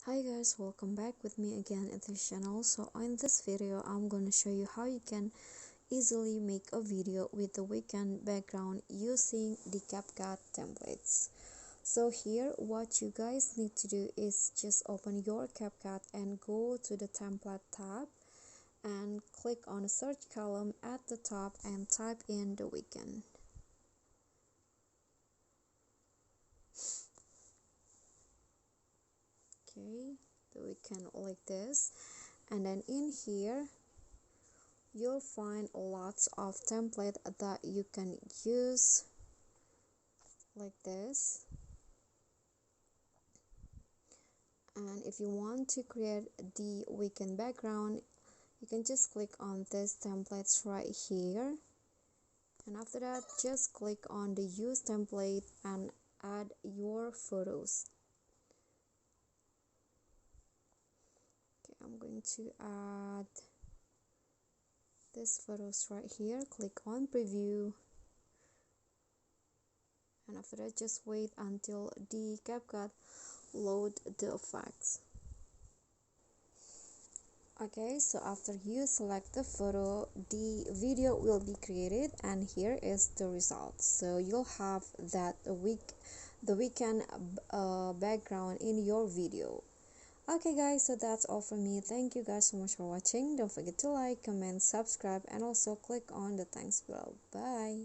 Hi guys, welcome back with me again at this channel. So in this video I'm going to show you how you can easily make a video with the Weeknd background using the CapCut templates. So here what you guys need to do is just open your CapCut and go to the template tab and click on the search column at the top and type in the Weeknd. Okay, the Weeknd like this, and then in here you'll find lots of template that you can use like this. And if you want to create the Weeknd background, you can just click on this templates right here, and after that just click on the use template and add your photos. Okay, I'm going to add these photos right here. Click on preview, and after that just wait until the CapCut load the effects. Okay, so after you select the photo, the video will be created, and here is the result. So you'll have that the Weeknd background in your video. Okay guys, so that's all from me. Thank you guys so much for watching. Don't forget to like, comment, subscribe, and also click on the thanks below. Bye.